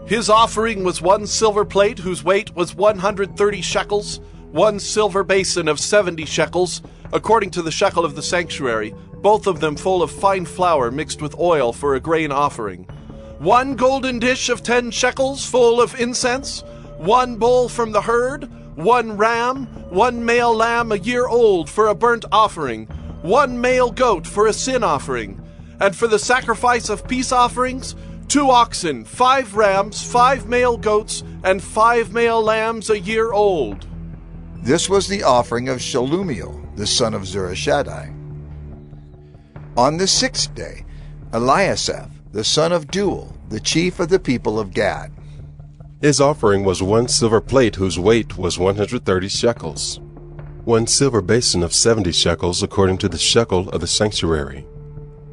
His offering was 1 silver plate, whose weight was 130 shekels, 1 silver basin of 70 shekels, according to the shekel of the sanctuary, both of them full of fine flour mixed with oil for a grain offering, 1 golden dish of 10 shekels, full of incense, 1 bull from the herd, 1 ram, 1 male lamb a year old for a burnt offering, 1 male goat for a sin offering, and for the sacrifice of peace offerings, 2 oxen, 5 rams, 5 male goats, and 5 male lambs a year old. This was the offering of Shelumiel, the son of Zurishaddai. On the sixth day, Eliasaph, the son of Deuel, the chief of the people of Gad. His offering was 1 silver plate, whose weight was 130 shekels, 1 silver basin of 70 shekels, according to the shekel of the sanctuary,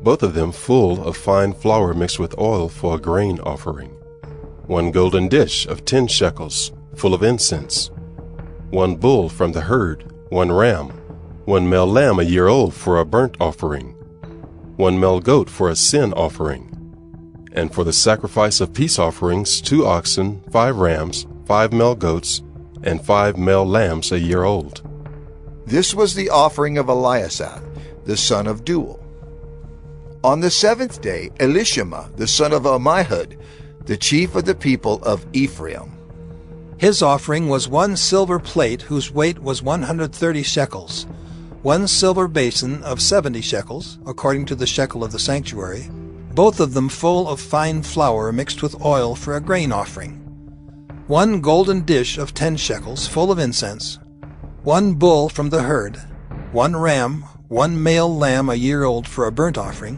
both of them full of fine flour mixed with oil for a grain offering, 1 golden dish of 10 shekels, full of incense, 1 bull from the herd, 1 ram, 1 male lamb a year old for a burnt offering, 1 male goat for a sin offering, and for the sacrifice of peace offerings, 2 oxen, 5 rams, 5 male goats, and 5 male lambs a year old. This was the offering of Eliasaph, the son of Deuel. On the seventh day, Elishama, the son of Ammihud, the chief of the people of Ephraim. His offering was 1 silver plate whose weight was 130 shekels, 1 silver basin of 70 shekels, according to the shekel of the sanctuary, both of them full of fine flour mixed with oil for a grain offering, 1 golden dish of 10 shekels, full of incense, 1 bull from the herd, 1 ram, 1 male lamb a year old for a burnt offering,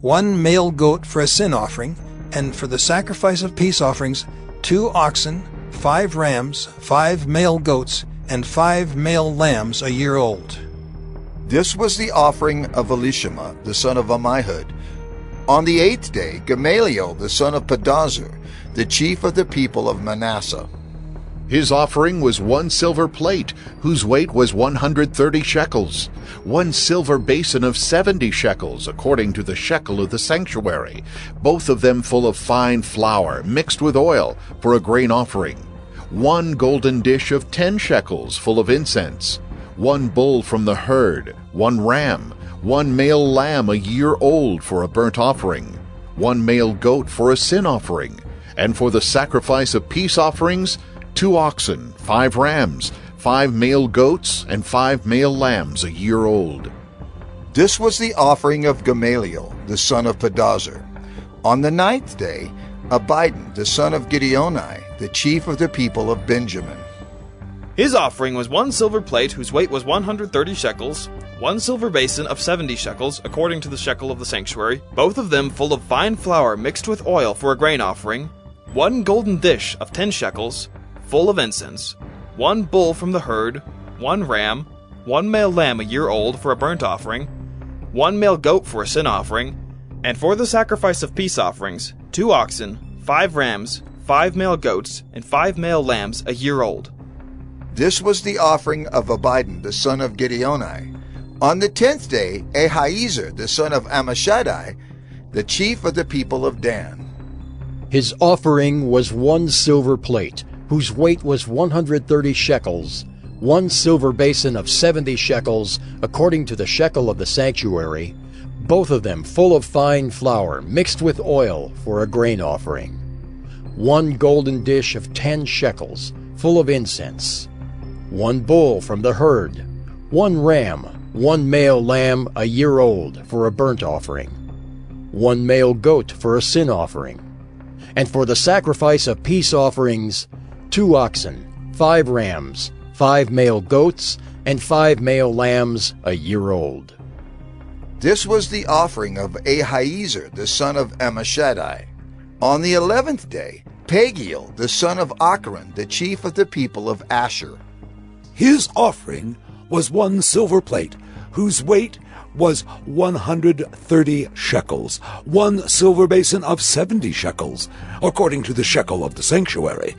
1 male goat for a sin offering, and for the sacrifice of peace offerings, 2 oxen, 5 rams, 5 male goats, and 5 male lambs a year old. This was the offering of Elishama, the son of Ammihud. On the 8th day, Gamaliel, the son of Pedazur, the chief of the people of Manasseh. His offering was 1 silver plate, whose weight was 130 shekels, 1 silver basin of 70 shekels, according to the shekel of the sanctuary, both of them full of fine flour, mixed with oil, for a grain offering, 1 golden dish of 10 shekels, full of incense, 1 bull from the herd, 1 ram, 1 male lamb a year old for a burnt offering, 1 male goat for a sin offering, and for the sacrifice of peace offerings, 2 oxen, 5 rams, 5 male goats, and 5 male lambs a year old. This was the offering of Gamaliel, the son of Pedazur. On the 9th day, Abidan, the son of Gideoni, the chief of the people of Benjamin. His offering was 1 silver plate whose weight was 130 shekels, 1 silver basin of 70 shekels, according to the shekel of the sanctuary, both of them full of fine flour mixed with oil for a grain offering, 1 golden dish of 10 shekels, full of incense, 1 bull from the herd, 1 ram, 1 male lamb a year old for a burnt offering, 1 male goat for a sin offering, and for the sacrifice of peace offerings, 2 oxen, 5 rams, 5 male goats, and 5 male lambs a year old. This was the offering of Abidan, the son of Gideoni. On the 10th day, Ahiezer, the son of Ammishaddai, the chief of the people of Dan. His offering was 1 silver plate, whose weight was 130 shekels, 1 silver basin of 70 shekels, according to the shekel of the sanctuary, both of them full of fine flour mixed with oil for a grain offering, 1 golden dish of 10 shekels, full of incense, 1 bull from the herd, 1 ram, 1 male lamb a year old for a burnt offering, 1 male goat for a sin offering, and for the sacrifice of peace offerings, 2 oxen, 5 rams, 5 male goats, and 5 male lambs a year old. This was the offering of Ahiezer, the son of Ammishaddai. On the 11th day, Pagiel, the son of Achran, the chief of the people of Asher. His offering was 1 silver plate, whose weight was 130 shekels, 1 silver basin of 70 shekels, according to the shekel of the sanctuary,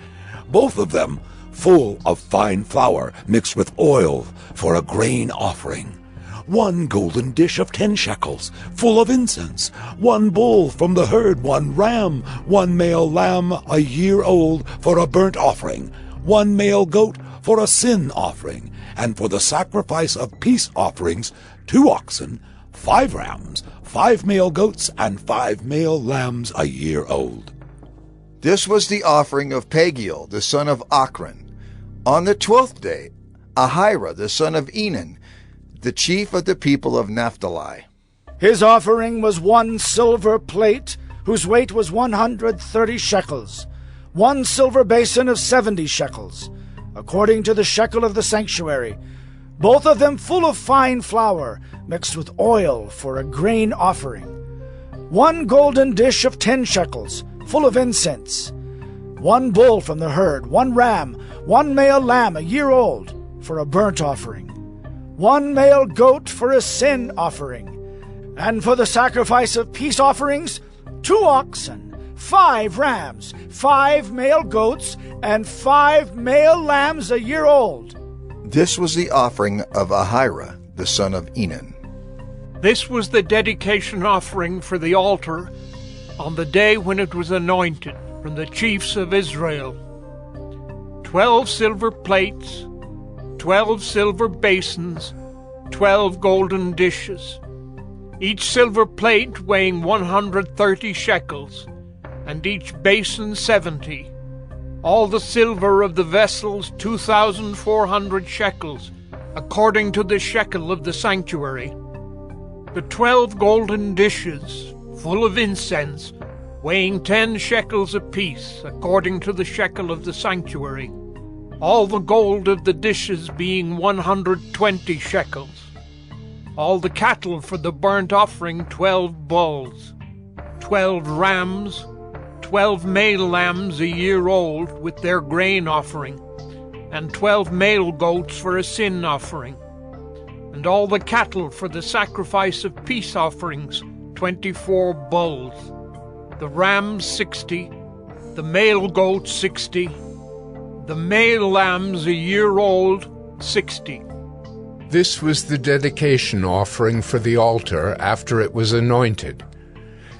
both of them full of fine flour mixed with oil for a grain offering, 1 golden dish of 10 shekels, full of incense, 1 bull from the herd, 1 ram, 1 male lamb a year old for a burnt offering, 1 male goat for a sin offering, and for the sacrifice of peace offerings, 2 oxen, 5 rams, 5 male goats, and 5 male lambs a year old. This was the offering of Pagiel, the son of Achran. On the 12th day, Ahira, the son of Enan, the chief of the people of Naphtali. His offering was 1 silver plate, whose weight was 130 shekels, 1 silver basin of 70 shekels, according to the shekel of the sanctuary, both of them full of fine flour mixed with oil for a grain offering, 1 golden dish of 10 shekels, full of incense, 1 bull from the herd, 1 ram, 1 male lamb a year old for a burnt offering, 1 male goat for a sin offering, and for the sacrifice of peace offerings, 2 oxen, 5 rams, 5 male goats, and 5 male lambs a year old. This was the offering of Ahira, the son of Enan. This was the dedication offering for the altar on the day when it was anointed from the chiefs of Israel. 12 silver plates, 12 silver basins, 12 golden dishes, each silver plate weighing 130 shekels, and each basin 70. All the silver of the vessels 2,400 shekels, according to the shekel of the sanctuary. The 12 golden dishes, full of incense, weighing 10 shekels apiece, according to the shekel of the sanctuary. All the gold of the dishes being 120 shekels. All the cattle for the burnt offering 12 bulls, 12 rams, 12 male lambs a year old with their grain offering, and 12 male goats for a sin offering. And all the cattle for the sacrifice of peace offerings 24 bulls, the rams 60, the male goats 60, the male lambs a year old 60. This was the dedication offering for the altar after it was anointed.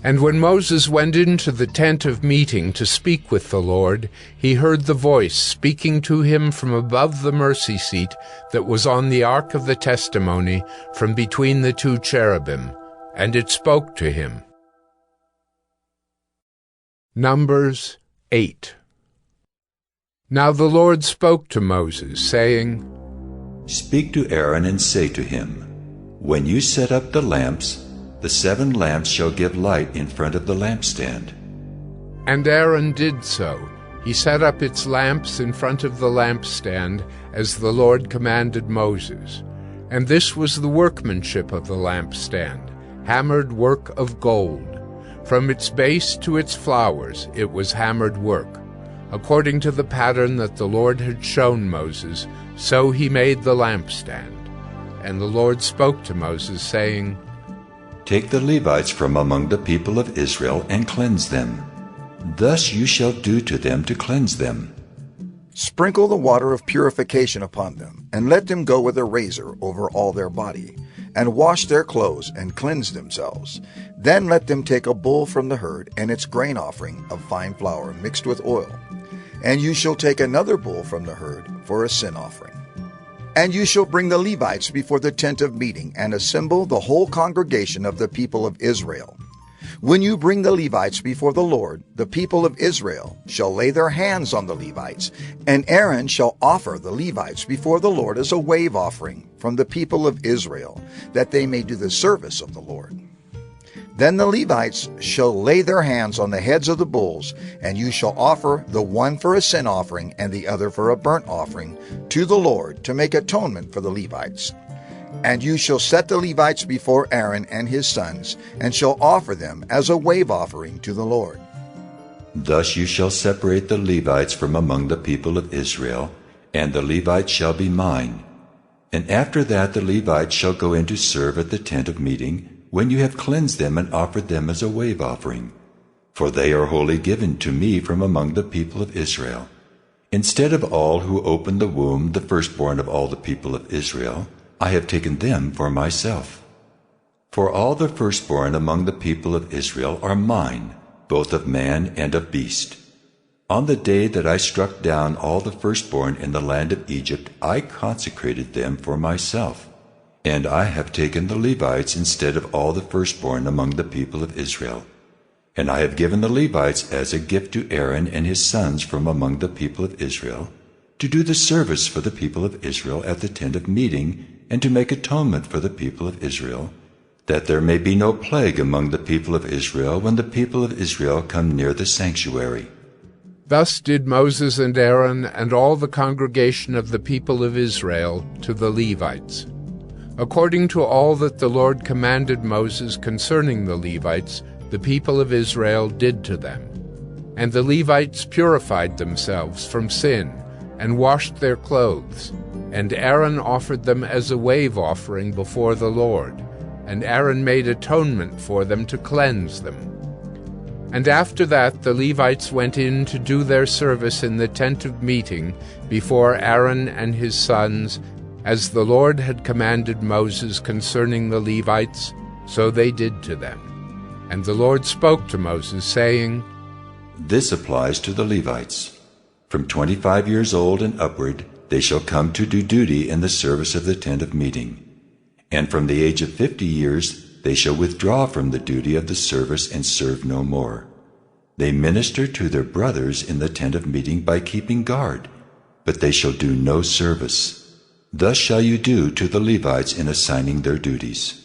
And when Moses went into the tent of meeting to speak with the Lord, he heard the voice speaking to him from above the mercy seat that was on the ark of the testimony, from between the 2 cherubim, and it spoke to him. Numbers 8. Now the Lord spoke to Moses, saying, Speak to Aaron and say to him, When you set up the lamps, the 7 lamps shall give light in front of the lampstand. And Aaron did so. He set up its lamps in front of the lampstand, as the Lord commanded Moses. And this was the workmanship of the lampstand, hammered work of gold. From its base to its flowers it was hammered work. According to the pattern that the Lord had shown Moses, so he made the lampstand. And the Lord spoke to Moses, saying, Take the Levites from among the people of Israel and cleanse them. Thus you shall do to them to cleanse them. Sprinkle the water of purification upon them, and let them go with a razor over all their body, and wash their clothes and cleanse themselves. Then let them take a bull from the herd and its grain offering of fine flour mixed with oil. And you shall take another bull from the herd for a sin offering. And you shall bring the Levites before the tent of meeting, and assemble the whole congregation of the people of Israel. When you bring the Levites before the Lord, the people of Israel shall lay their hands on the Levites, and Aaron shall offer the Levites before the Lord as a wave offering from the people of Israel, that they may do the service of the Lord. Then the Levites shall lay their hands on the heads of the bulls, and you shall offer the one for a sin offering and the other for a burnt offering to the Lord, to make atonement for the Levites. And you shall set the Levites before Aaron and his sons, and shall offer them as a wave offering to the Lord. Thus you shall separate the Levites from among the people of Israel, and the Levites shall be mine. And after that the Levites shall go in to serve at the tent of meeting, when you have cleansed them and offered them as a wave offering. For they are wholly given to me from among the people of Israel. Instead of all who opened the womb, the firstborn of all the people of Israel, I have taken them for myself. For all the firstborn among the people of Israel are mine, both of man and of beast. On the day that I struck down all the firstborn in the land of Egypt, I consecrated them for myself. And I have taken the Levites instead of all the firstborn among the people of Israel. And I have given the Levites as a gift to Aaron and his sons from among the people of Israel, to do the service for the people of Israel at the tent of meeting, and to make atonement for the people of Israel, that there may be no plague among the people of Israel when the people of Israel come near the sanctuary. Thus did Moses and Aaron and all the congregation of the people of Israel to the Levites. According to all that the Lord commanded Moses concerning the Levites, the people of Israel did to them. And the Levites purified themselves from sin, and washed their clothes. And Aaron offered them as a wave offering before the Lord. And Aaron made atonement for them to cleanse them. And after that the Levites went in to do their service in the tent of meeting before Aaron and his sons, as the Lord had commanded Moses concerning the Levites, so they did to them. And the Lord spoke to Moses, saying, This applies to the Levites. From 25 years old and upward, they shall come to do duty in the service of the tent of meeting. And from the age of 50 years, they shall withdraw from the duty of the service and serve no more. They minister to their brothers in the tent of meeting by keeping guard, but they shall do no service. Thus shall you do to the Levites in assigning their duties.